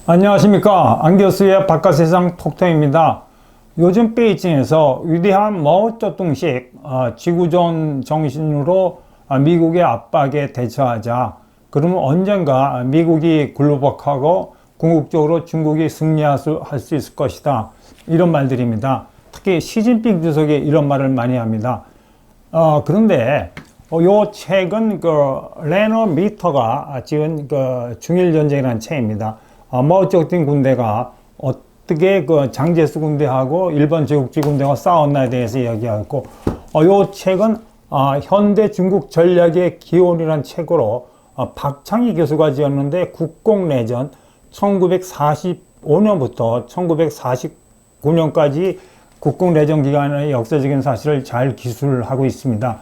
안녕하십니까. 안교수의 바깥세상 톡톡입니다. 요즘 베이징에서 위대한 마오쩌둥식 지구촌 정신으로 미국의 압박에 대처하자. 그러면 언젠가 미국이 굴복하고 궁극적으로 중국이 승리할 수 있을 것이다. 이런 말들입니다. 특히 시진핑 주석이 이런 말을 많이 합니다. 그런데 요 책은 레너 미터가 지은 중일전쟁이라는 책입니다. 마오쩌둥 군대가 어떻게 장제스 군대하고 일본 제국주의 군대가 싸웠나에 대해서 이야기하고, 요 책은 현대 중국 전략의 기원이라는 책으로 박창희 교수가 지었는데, 국공내전 1945년부터 1949년까지 국공내전 기간의 역사적인 사실을 잘 기술하고 있습니다.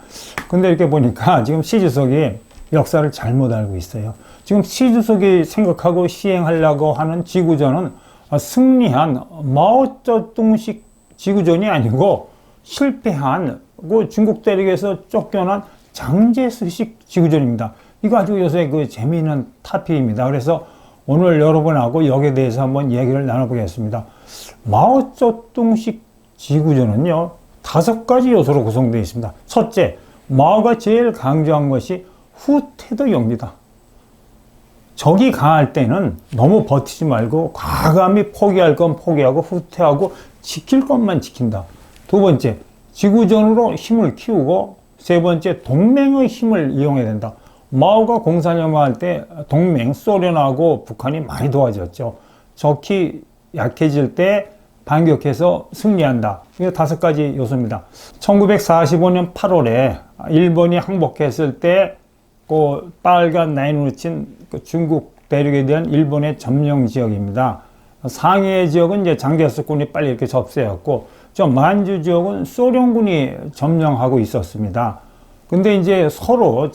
근데 이렇게 보니까 지금 시 주석이 역사를 잘못 알고 있어요. 지금 시 주석이 생각하고 시행하려고 하는 지구전은 승리한 마오쩌둥식 지구전이 아니고 실패한 중국 대륙에서 쫓겨난 장제스식 지구전입니다. 이거 아주 요새 재미있는 토픽입니다. 그래서 오늘 여러분하고 여기에 대해서 한번 얘기를 나눠보겠습니다. 마오쩌둥식 지구전은요, 5가지 요소로 구성되어 있습니다. 첫째, 마오가 제일 강조한 것이 후퇴도용입니다. 적이 강할 때는 너무 버티지 말고 과감히 포기할 건 포기하고 후퇴하고 지킬 것만 지킨다. 두 번째, 지구전으로 힘을 키우고, 세 번째, 동맹의 힘을 이용해야 된다. 마오가 공산혁명할 때 동맹, 소련하고 북한이 많이 도와줬죠. 적이 약해질 때 반격해서 승리한다. 이게 5가지 요소입니다. 1945년 8월에 일본이 항복했을 때 빨간 라인으로 친 중국 대륙에 대한 일본의 점령 지역입니다. 상해 지역은 이제 장제스군이 빨리 이렇게 접수해왔고, 저 만주 지역은 소련군이 점령하고 있었습니다. 근데 이제 서로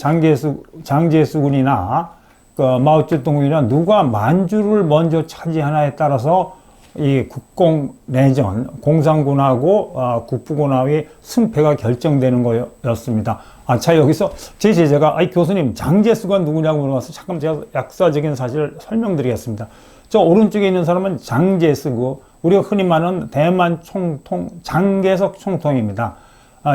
장제스군이나 마오쩌둥군이나 누가 만주를 먼저 차지하나에 따라서 이 국공내전, 공산군하고 국부군하고의 승패가 결정되는 거였습니다. 자, 여기서 제 제자가, 교수님, 장제스가 누구냐고 물어봐서 잠깐 제가 역사적인 사실을 설명드리겠습니다. 저 오른쪽에 있는 사람은 장제스고, 우리가 흔히 말하는 대만 총통, 장개석 총통입니다.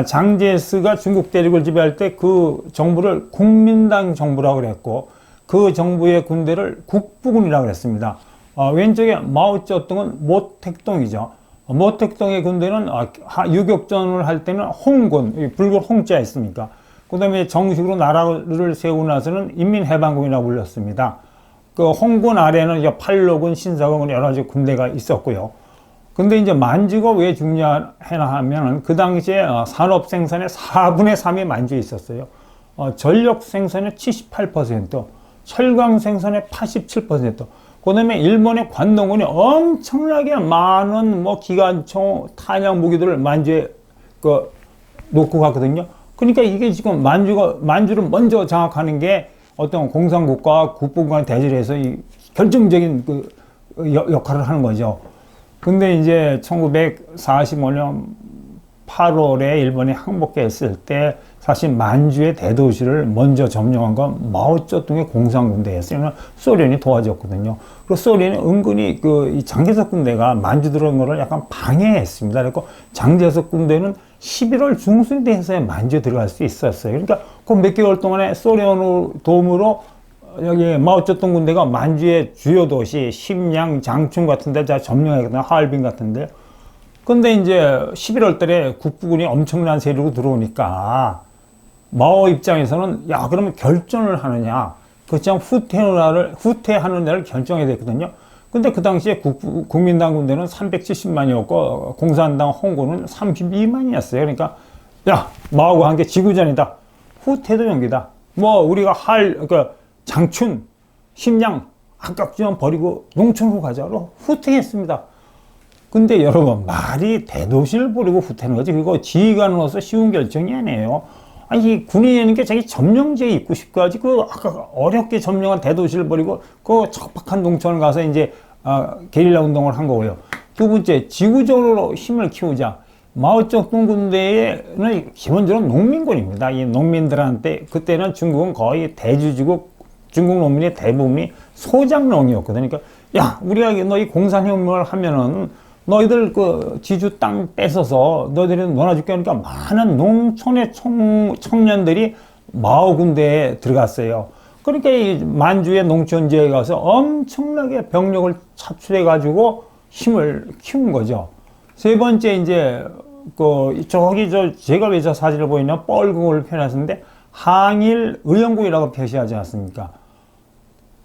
장제스가 중국 대륙을 지배할 때 그 정부를 국민당 정부라고 그랬고, 그 정부의 군대를 국부군이라고 그랬습니다. 왼쪽에 마오쩌둥은 모택동이죠. 모택동의 군대는 유격전을 할 때는 홍군, 붉은 홍자 있습니까? 그 다음에 정식으로 나라를 세우고 나서는 인민해방군이라고 불렸습니다. 그 홍군 아래는 팔로군, 신사군 여러 가지 군대가 있었고요. 근데 이제 만주가 왜 중요하냐 하면은 그 당시에 산업 생산의 4분의 3이 만주에 있었어요. 전력 생산의 78%, 철강 생산의 87%, 그 다음에 일본의 관동군이 엄청나게 많은 기관총, 탄약 무기들을 만주에 놓고 갔거든요. 그러니까 이게 지금 만주를 먼저 장악하는 게 어떤 공산국가와 국부군과 대질해서 이 결정적인 역할을 하는 거죠. 근데 이제 1945년 8월에 일본이 항복했을 때 사실 만주의 대도시를 먼저 점령한 건 마오쩌둥의 공산군대였어요. 소련이 도와줬거든요. 그리고 소련이 은근히 이 장제석 군대가 만주 들어온 거를 약간 방해했습니다. 그래서 장제석 군대는 11월 중순이 돼서야 만주에 들어갈 수 있었어요. 그러니까 그 몇 개월 동안에 소련 도움으로 여기 마오쩌둥 군대가 만주의 주요 도시 심양, 장춘 같은 데 다 점령했거든요. 하얼빈 같은 데. 근데 이제 11월 달에 국부군이 엄청난 세력으로 들어오니까 마오 입장에서는 그러면 결전을 하느냐, 그렇지 않으면 후퇴하는 날을 결정해야 됐거든요. 근데 그 당시에 국민당 군대는 370만이었고 공산당 홍군은 32만이었어요. 그러니까 마오가 한 게 지구전이다. 후퇴도 연기다. 우리가 장춘, 심양, 한깍지만 버리고 농촌으로 가자로 후퇴했습니다. 근데 여러분, 말이 대도시를 버리고 후퇴하는 거지. 그거 지휘관으로서 쉬운 결정이 아니에요. 군인이라는 게 자기 점령지에 있고 싶고 하지, 아까 어렵게 점령한 대도시를 버리고 척박한 농촌을 가서 이제 게릴라 운동을 한 거고요. 두 번째, 지구적으로 힘을 키우자. 마오쩌둥 군대는 기본적으로 농민군입니다. 이 농민들한테, 그때는 중국은 거의 대주주국 중국 농민의 대부분이 소작농이었거든요. 그러니까 야, 우리가 너희 공산혁명을 하면은 너희들 그 지주 땅 뺏어서 너희들이 놀아줄게 하니까 많은 농촌의 청년들이 마오 군대에 들어갔어요. 그러니까 이 만주의 농촌지에 가서 엄청나게 병력을 차출해 가지고 힘을 키운 거죠. 세 번째 이제 제가 왜 저 사진을 보이냐 뻘궁을 표현하셨는데 항일 의형국이라고 표시하지 않습니까?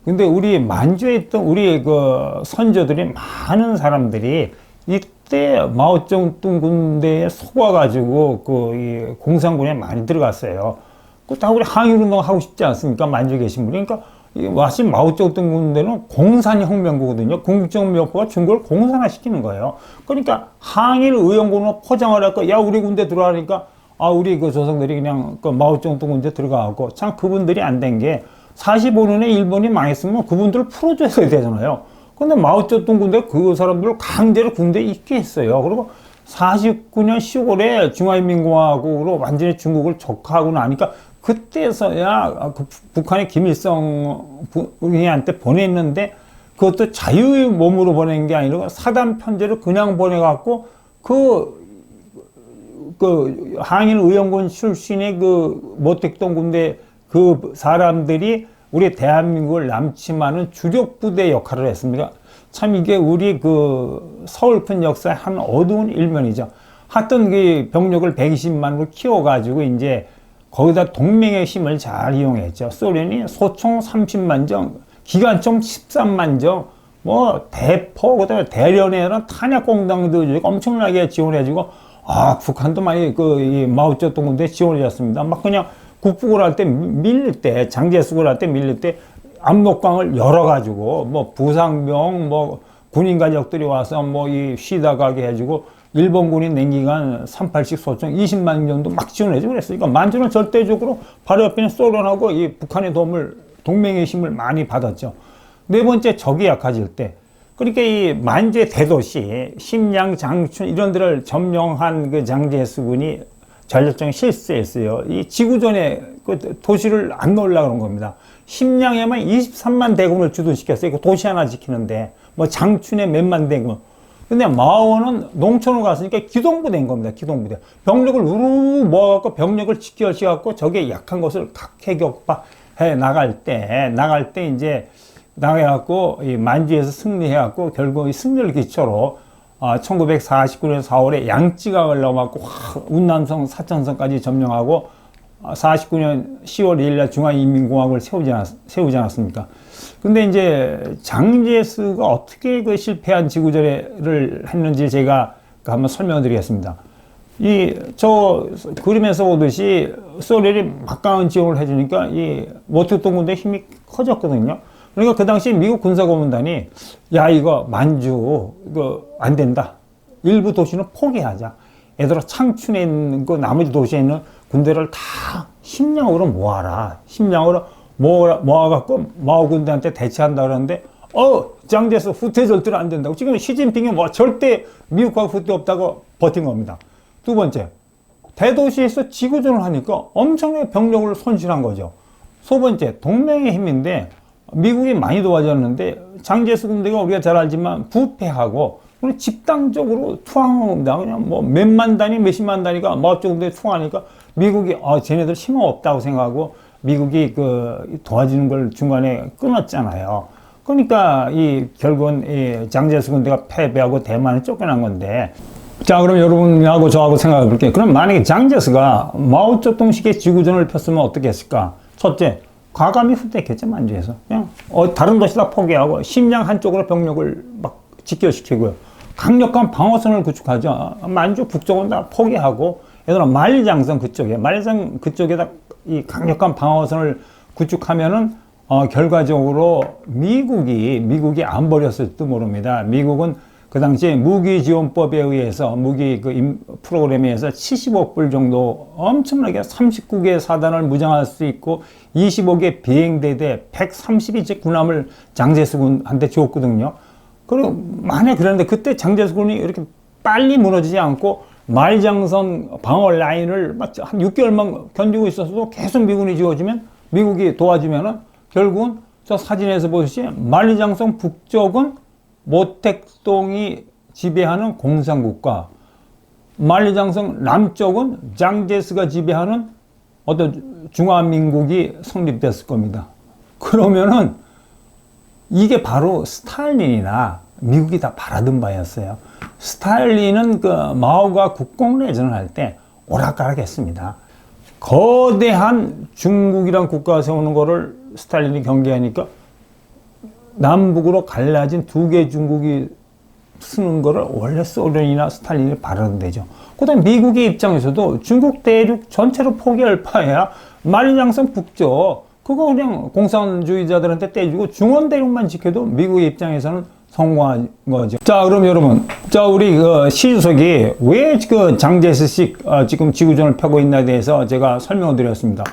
근데 우리 만주에 있던 우리 그 선조들이 많은 사람들이 이때 마오쩌둥 군대에 속아가지고 이 공산군에 많이 들어갔어요. 다 우리 항일운동 하고 싶지 않습니까? 만주에 계신 분이. 그러니까 마침 마오쩌둥 군대는 공산혁명구거든요. 궁극적 목표가 중국을 공산화시키는 거예요. 그러니까 항일 의형군으로 포장을 할까? 야, 우리 군대 들어가니까 우리 그 조상들이 그냥 그 마오쩌둥 군대 들어가고 참 그분들이 안 된 게 45년에 일본이 망했으면 그분들을 풀어줘야 되잖아요. 근데 마오쩌둥 군대 그 사람들을 강제로 군대에 있게 했어요. 그리고 49년 10월에 중화인민공화국으로 완전히 중국을 적화하고 나니까 그때서야 북한의 김일성 부인한테 보냈는데 그것도 자유의 몸으로 보낸 게 아니라 사단 편지를 그냥 보내갖고 항일 의형군 출신의 모택동 군대 그 사람들이 우리 대한민국을 남침하는 주력 부대 역할을 했습니다. 참 이게 우리 서울픈 역사의 한 어두운 일면이죠. 하여튼 그 병력을 120만으로 키워가지고 이제 거기다 동맹의 힘을 잘 이용했죠. 소련이 소총 30만 정, 기관총 13만 정, 대포, 그다음에 대련회랑 탄약공장도 엄청나게 지원해주고, 북한도 많이 이 마오쩌둥 군대에 지원해줬습니다. 막 그냥 국부를 할 때 밀릴 때, 장제숙을 할 때 밀릴 때 압록강을 열어가지고, 부상병, 군인 가족들이 와서 쉬다 가게 해주고, 일본군이 냉기간 38식 소총 20만 정도 막 지원해주고 그랬으니까 만주는 절대적으로 바로 옆에 있는 소련하고 이 북한의 도움을, 동맹의 힘을 많이 받았죠. 네 번째, 적이 약해질 때. 그러니까 이 만주의 대도시, 심양, 장춘 이런 데를 점령한 그 장제수군이 전략적인 실수했어요. 이 지구전에 그 도시를 안 넣으려고 그런 겁니다. 심양에만 23만 대군을 주둔시켰어요. 그 도시 하나 지키는데. 장춘에 몇만 대군. 근데 마오는 농촌으로 갔으니까 기동부대인 겁니다. 기동부대. 병력을 우르르 모아갖고 병력을 직결시켜갖고 적의 약한 것을 각해격파해 나갈 때 이제 나가갖고 이 만주에서 승리해갖고 결국 이 승리를 기초로 1949년 4월에 양찌강을 넘어갖고 운남성, 사천성까지 점령하고 49년 10월 2일날 중화인민공화국을 세우지 않았습니까? 근데 이제 장제스가 어떻게 그 실패한 지구전을 했는지 제가 한번 설명을 드리겠습니다. 저 그림에서 보듯이 소련이 막강한 지원을 해주니까 이 모택동 군대 힘이 커졌거든요. 그러니까 그 당시 미국 군사고문단이 야, 이거 만주, 이거 안 된다. 일부 도시는 포기하자. 얘들아, 창춘에 있는 그 나머지 도시에 있는 군대를 다 심양으로 모아라. 심양으로 모아갖고 마오 군대한테 대치한다 그러는데, 장제스 후퇴 절대로 안 된다고. 지금 시진핑이 절대 미국하고 후퇴 없다고 버틴 겁니다. 두 번째, 대도시에서 지구전을 하니까 엄청나게 병력을 손실한 거죠. 세 번째, 동맹의 힘인데, 미국이 많이 도와줬는데, 장제스 군대가 우리가 잘 알지만 부패하고, 우리 집단적으로 투항합니다. 그냥 몇만 단위, 몇십만 단위가 마오쩌둥 군대에 투항하니까 미국이, 쟤네들 힘은 없다고 생각하고, 미국이 도와주는 걸 중간에 끊었잖아요. 그러니까 결국은 이 장제스 군대가 패배하고 대만에 쫓겨난 건데, 자, 그럼 여러분하고 저하고 생각해 볼게요. 그럼 만약에 장제스가 마오쩌둥식의 지구전을 폈으면 어떻게 했을까? 첫째, 과감히 후퇴했겠죠, 만주에서. 그냥 다른 도시 다 포기하고 심양 한쪽으로 병력을 막 직결시키고요. 강력한 방어선을 구축하죠. 만주 북쪽은 다 포기하고, 얘들아 만리장성 그쪽에다 이 강력한 방어선을 구축하면은 결과적으로 미국이 안 버렸을지도 모릅니다. 미국은 그 당시에 무기지원법에 의해서 프로그램에 의해서 70억 불 정도 엄청나게 39개 사단을 무장할 수 있고 25개 비행대대 132隻군함을 장제수군한테 줬거든요. 그리고 만약에 그랬는데 그때 장제수군이 이렇게 빨리 무너지지 않고 말장선 방어 라인을 한 6개월만 견디고 있었어도 계속 미군이 지어주면 미국이 도와주면은 결국은 저 사진에서 보시지 만리장성 북쪽은 모택동이 지배하는 공산국가, 만리장성 남쪽은 장제스가 지배하는 어떤 중화민국이 성립됐을 겁니다. 그러면은 이게 바로 스탈린이나 미국이 다 바라던 바였어요. 스탈린은 그 마오가 국공내전을 할 때 오락가락했습니다. 거대한 중국이란 국가가 세우는 거를 스탈린이 경계하니까 남북으로 갈라진 두 개의 중국이 쓰는 거를 원래 소련이나 스탈린이 바라던 데죠. 그다음 미국의 입장에서도 중국 대륙 전체로 포기할 바에야 만리장성 북쪽 그거 그냥 공산주의자들한테 떼주고 중원 대륙만 지켜도 미국의 입장에서는 성공한 거죠. 자, 그럼 여러분, 자 우리 그 시 주석이 왜 그 장제스식 지금 지구전을 펴고 있나에 대해서 제가 설명을 드렸습니다.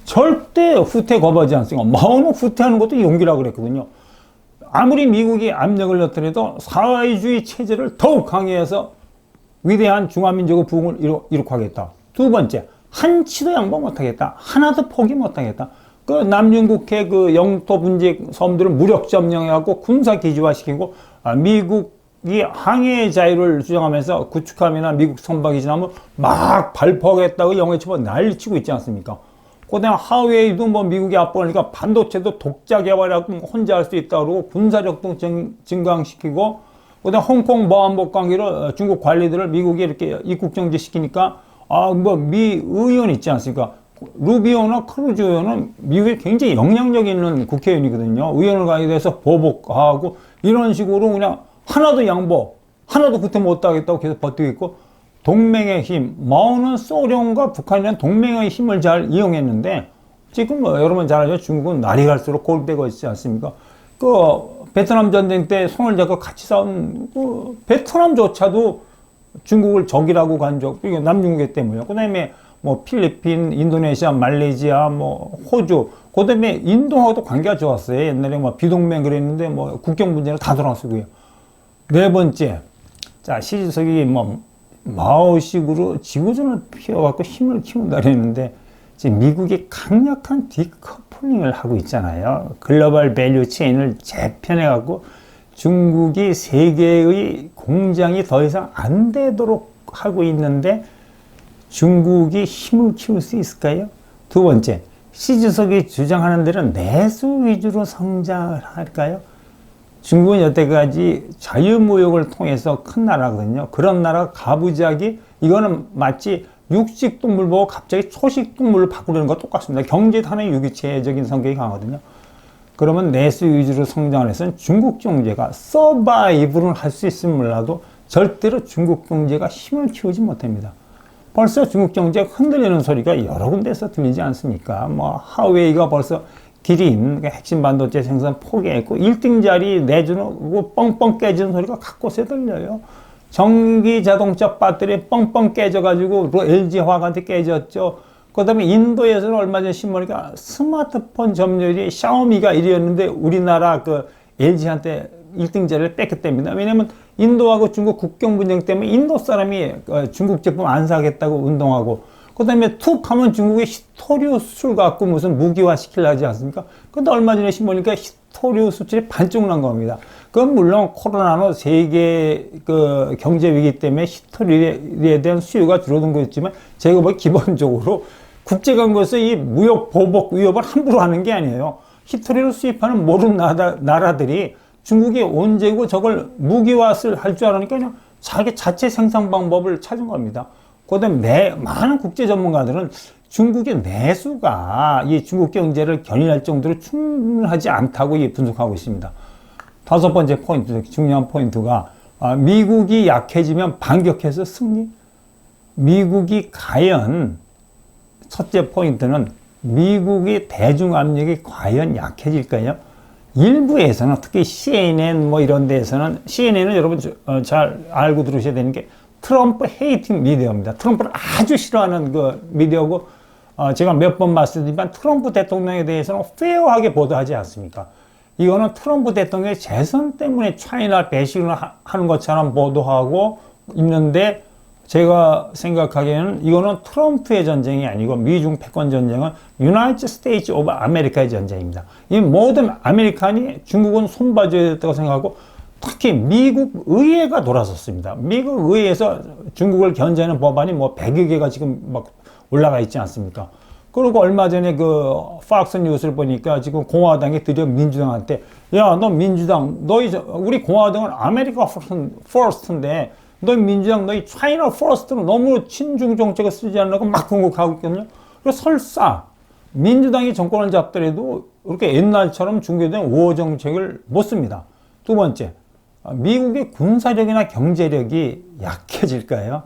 절대 후퇴 거부하지 않습니다. 마오는 후퇴하는 것도 용기라고 그랬거든요. 아무리 미국이 압력을 넣더라도 사회주의 체제를 더욱 강화해서 위대한 중화민족의 부흥을 이룩하겠다. 두 번째, 한치도 양보 못하겠다. 하나도 포기 못하겠다. 그 남중국해 그 영토 분쟁 섬들을 무력 점령해갖고 군사 기지화시키고 미국이 항해의 자유를 주장하면서 구축함이나 미국 선박이 지나면 막 발포하겠다고 영해 치고 난리치고 있지 않습니까? 그다음 하웨이도 뭐 미국이 압박하니까 반도체도 독자 개발하고 혼자 할 수 있다 그러고 군사력도 증강시키고 그다음 홍콩 보안법 관계로 중국 관리들을 미국이 이렇게 입국 정지 시키니까 미 의원 있지 않습니까? 루비오나 크루즈 의원은 미국에 굉장히 영향력 있는 국회의원이거든요. 의원을 가게 돼서 보복하고 이런 식으로 그냥 하나도 양보, 하나도 구태 못하겠다고 계속 버티고 있고 동맹의 힘, 마오는 소련과 북한이라는 동맹의 힘을 잘 이용했는데 지금 뭐 여러분 잘 알죠. 중국은 날이 갈수록 골 빼고 있지 않습니까? 그 베트남 전쟁 때 손을 잡고 같이 싸운 그 베트남조차도 중국을 적이라고 간 적, 이게 남중국해 때문이에요. 그 다음에 뭐 필리핀, 인도네시아, 말레이시아, 뭐 호주, 그 다음에 인도하고도 관계가 좋았어요. 옛날에 뭐 비동맹 그랬는데 뭐 국경 문제는 다 돌아서고요. 네 번째, 자 시 주석이 뭐 마오식으로 지구전을 피워갖고 힘을 키운다 그랬는데 지금 미국이 강력한 디커플링을 하고 있잖아요. 글로벌 밸류 체인을 재편해갖고 중국이 세계의 공장이 더 이상 안 되도록 하고 있는데 중국이 힘을 키울 수 있을까요? 두 번째, 시 주석이 주장하는 대로 내수 위주로 성장을 할까요? 중국은 여태까지 자유무역을 통해서 큰 나라거든요. 그런 나라 가부장이 이거는 마치 육식동물 보고 갑자기 초식동물을 바꾸려는 거 똑같습니다. 경제탄의 유기체적인 성격이 강하거든요. 그러면 내수 위주로 성장을 해서는 중국 경제가 서바이브를 할 수 있으면 몰라도 절대로 중국 경제가 힘을 키우지 못합니다. 벌써 중국 경제가 흔들리는 소리가 여러 군데서 들리지 않습니까? 뭐 하웨이가 벌써 기린, 핵심 반도체 생산 포기했고 1등 자리 내주는 뻥뻥 깨지는 소리가 각곳에 들려요. 전기 자동차 배터리 뻥뻥 깨져가지고 LG 화학한테 깨졌죠. 그 다음에 인도에서는 얼마 전에 신문이니까 스마트폰 점유율이 샤오미가 1위였는데 우리나라 그 LG한테 1등 자리를 뺏겼답니다. 왜냐면 인도하고 중국 국경 분쟁 때문에 인도 사람이 중국 제품 안 사겠다고 운동하고 그 다음에 툭 하면 중국의 히토류 수출 갖고 무슨 무기화 시키려 하지 않습니까? 근데 얼마 전에 신보니까 히토류 수출이 반쪽 난 겁니다. 그건 물론 코로나로 세계 그 경제 위기 때문에 히토류에 대한 수요가 줄어든 거였지만 제가 보기 기본적으로 국제관계에서 이 무역 보복 위협을 함부로 하는 게 아니에요. 히토류를 수입하는 모든 나라들이 중국이 언제고 저걸 무기화를 할 줄 알으니까 그냥 자기 자체 생산 방법을 찾은 겁니다. 그 다음에 많은 국제 전문가들은 중국의 내수가 이 중국 경제를 견인할 정도로 충분하지 않다고 분석하고 있습니다. 다섯 번째 포인트, 중요한 포인트가 미국이 약해지면 반격해서 승리. 미국이 과연 첫째 포인트는 미국의 대중 압력이 과연 약해질까요? 일부에서는 특히 CNN 뭐 이런 데에서는 CNN은 여러분 잘 알고 들으셔야 되는 게 트럼프 헤이팅 미디어입니다. 트럼프를 아주 싫어하는 그 미디어고 제가 몇 번 말씀드리지만 트럼프 대통령에 대해서는 페어하게 보도하지 않습니까? 이거는 트럼프 대통령의 재선 때문에 차이나 배신을 하는 것처럼 보도하고 있는데 제가 생각하기에는 이거는 트럼프의 전쟁이 아니고 미중 패권 전쟁은 유나이티드 스테이츠 오브 아메리카의 전쟁입니다. 이 모든 아메리칸이 중국은 손봐줘야 됐다고 생각하고 특히 미국 의회가 돌아섰습니다. 미국 의회에서 중국을 견제하는 법안이 뭐 100여 개가 지금 막 올라가 있지 않습니까? 그리고 얼마 전에 그 팍스 뉴스를 보니까 지금 공화당이 드디어 민주당한테 야, 너 민주당, 우리 공화당은 아메리카 퍼스트인데 너 민주당, 너희 차이나 퍼스트로 너무 친중 정책을 쓰지 않으려고 막 공격하고 있거든요. 그래서 설사 민주당이 정권을 잡더라도 그렇게 옛날처럼 중국에 대한 우호 정책을 못 씁니다. 두 번째, 미국의 군사력이나 경제력이 약해질까요?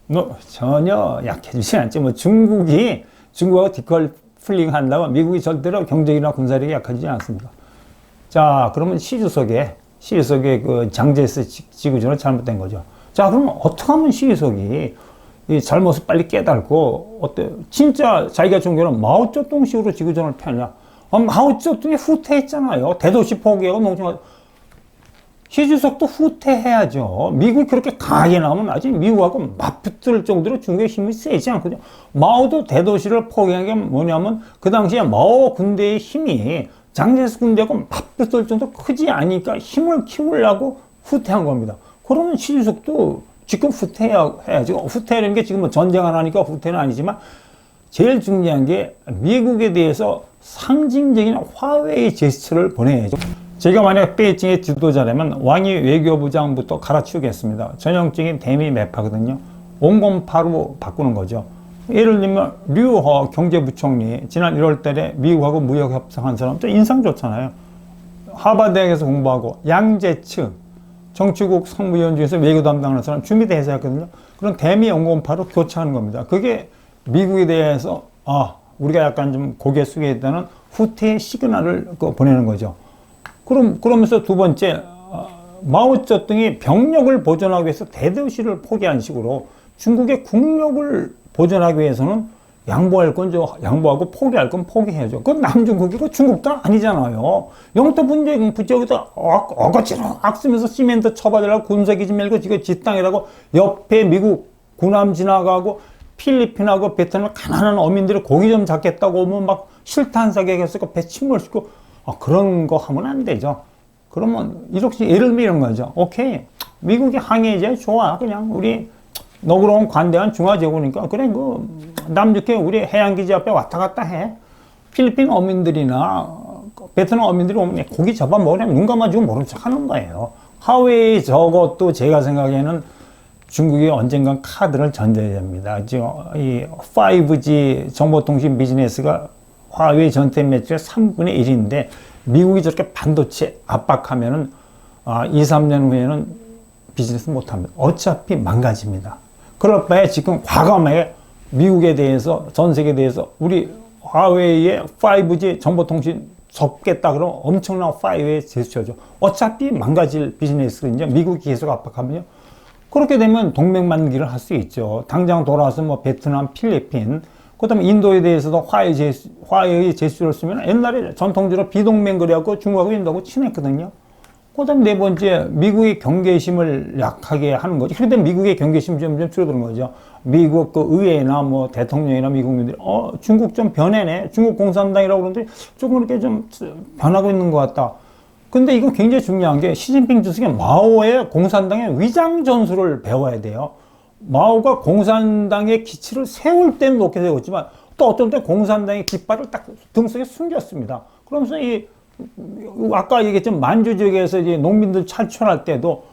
뭐 전혀 약해지지 않죠. 뭐 중국하고 디커플링 한다고 미국이 절대로 경제력이나 군사력이 약해지지 않습니다. 자, 그러면 시 주석의 그 장제스 지구전은 잘못된 거죠. 자, 그러면 어떻게 하면 시 주석이 이 잘못을 빨리 깨닫고 진짜 자기가 종교는 마오쩌둥식으로 지구전을 펴냐? 마오쩌둥이 후퇴했잖아요. 대도시 포기하고 농촌. 시 주석도 후퇴해야죠. 미국이 그렇게 강하게 나오면 아직 미국하고 맞붙을 정도로 중국의 힘이 세지 않거든요. 마오도 대도시를 포기한 게 뭐냐면 그 당시에 마오 군대의 힘이 장제스 군대하고 맞붙을 정도 크지 않으니까 힘을 키우려고 후퇴한 겁니다. 그러면 시 주석도 지금 후퇴해야죠. 후퇴라는 게 지금 뭐 전쟁 안 하니까 후퇴는 아니지만 제일 중요한 게 미국에 대해서 상징적인 화해의 제스처를 보내야죠. 제가 만약 베이징의 지도자라면 왕이 외교부장부터 갈아치우겠습니다. 전형적인 대미 매파거든요. 온건파로 바꾸는 거죠. 예를 들면 류허 경제부총리 지난 1월 달에 미국하고 무역 협상한 사람 좀 인상 좋잖아요. 하버드대학에서 공부하고 양재츠 정치국 상무위원 중에서 외교 담당하는 사람 준비대사였거든요. 그런 대미 온건파로 교체하는 겁니다. 그게 미국에 대해서 우리가 약간 좀 고개 숙여있다는 후퇴의 시그널을 보내는 거죠. 그러면서 두 번째, 마오쩌둥이 병력을 보존하기 위해서 대도시를 포기한 식으로 중국의 국력을 보존하기 위해서는 양보할 건 양보하고 포기할 건 포기해야죠. 그건 남중국이고 중국도 아니잖아요. 영토 분쟁 붙여서 어거지락 쓰면서 시멘트 쳐받으려고 군사기지 말고 지금 지 땅이라고 옆에 미국 군함 지나가고 필리핀하고 베트남 가난한 어민들이 고기 좀 잡겠다고 오면 막 실탄 사격해서 배 침몰시키고 그런 거 하면 안 되죠. 그러면 이렇게 예를 들면 이런 거죠. 오케이, 미국이 항해제 좋아. 그냥 우리 너그러운 관대한 중화제국이니까 그래 남쪽에 우리 해양기지 앞에 왔다 갔다 해. 필리핀 어민들이나 베트남 어민들이 오면 고기 잡아 먹으려면 눈 감아주고 모른 척 하는 거예요. 하웨이 저것도 제가 생각에는 중국이 언젠간 카드를 던져야 됩니다. 지금 이 5G 정보통신 비즈니스가 화웨이 전체 매출의 3분의 1인데 미국이 저렇게 반도체 압박하면은 2, 3년 후에는 비즈니스 못합니다. 어차피 망가집니다. 그럴 바에 지금 과감하게 미국에 대해서 전 세계에 대해서 우리 화웨이의 5G 정보통신 접겠다 그러면 엄청난 화웨이 제스처죠. 어차피 망가질 비즈니스거든요. 미국이 계속 압박하면요. 그렇게 되면 동맹만기를 할 수 있죠. 당장 돌아와서 뭐 베트남, 필리핀, 그 다음에 인도에 대해서도 화해의 제스처를 쓰면 옛날에 전통적으로 비동맹 그래갖고 중국하고 인도하고 친했거든요. 그 다음에 네 번째, 미국의 경계심을 약하게 하는 거죠. 그런데 미국의 경계심이 점점 줄어드는 거죠. 미국 그 의회나 뭐 대통령이나 미국민들이, 중국 좀 변해네. 중국 공산당이라고 그러는데 조금 이렇게 좀 변하고 있는 것 같다. 근데 이거 굉장히 중요한 게 시진핑 주석이 마오의 공산당의 위장 전술을 배워야 돼요. 마오가 공산당의 기치를 세울 때는 높게 세웠지만 또 어떤 때 공산당의 깃발을 딱 등속에 숨겼습니다. 그러면서 아까 얘기했지만 만주 지역에서 이제 농민들 탈출할 때도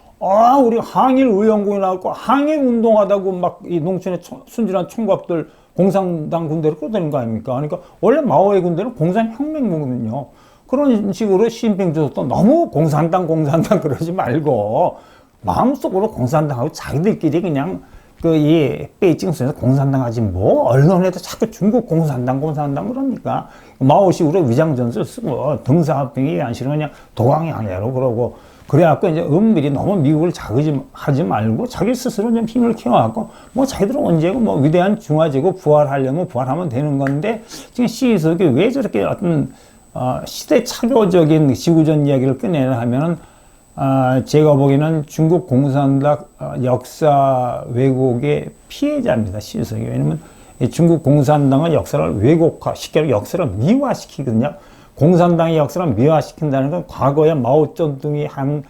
우리 항일 의원군이 나왔고 항일 운동하다고 막 이 농촌의 순진한 총각들 공산당 군대를 끌어들인 거 아닙니까? 그러니까 원래 마오의 군대는 공산혁명군이거든요. 그런 식으로 시진핑 주석도 너무 공산당 그러지 말고 마음속으로 공산당하고 자기들끼리 그냥 이 베이징에서 공산당 하지 뭐 언론에도 자꾸 중국 공산당 그러니까 마오식으로 위장전술 쓰고 등사합병이 안 싫으면 그냥 도강양해로 그러고 그래갖고 이제 은밀히 너무 미국을 자극하지 말고 자기 스스로 좀 힘을 키워갖고 뭐 자기들은 언제고 뭐 위대한 중화제국 부활하려면 부활하면 되는 건데 지금 시석이 왜 저렇게 어떤 시대 차별적인 지구전 이야기를 꺼내려 하면은 제가 보기에는 중국 공산당 역사 왜곡의 피해자입니다. 시주석이. 왜냐면 이 중국 공산당은 역사를 왜곡화, 쉽게 말해 역사를 미화시키거든요. 공산당의 역사를 미화시킨다는 건 과거에 마오쩌둥이 한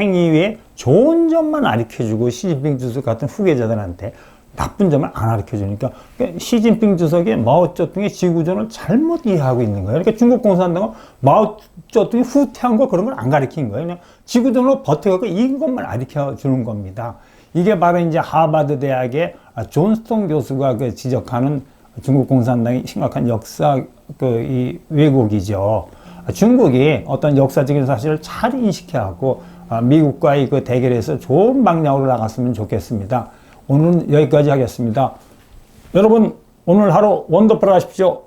행위에 좋은 점만 가르쳐주고 시진핑 주석 같은 후계자들한테 나쁜 점을 안 가르쳐주니까 시진핑 주석이 마오쩌둥의 지구전을 잘못 이해하고 있는 거예요. 그러니까 중국 공산당은 마오쩌둥이 후퇴한 거 그런 걸 안 가르친 거예요. 그냥 지구전으로 버텨갖고 이긴 것만 가르쳐주는 겁니다. 이게 바로 이제 하버드 대학의 존스톤 교수가 지적하는 중국 공산당의 심각한 역사 이 왜곡이죠. 중국이 어떤 역사적인 사실을 잘 인식해야 하고 미국과의 그 대결에서 좋은 방향으로 나갔으면 좋겠습니다. 오늘은 여기까지 하겠습니다. 여러분 오늘 하루 원더풀 하십시오.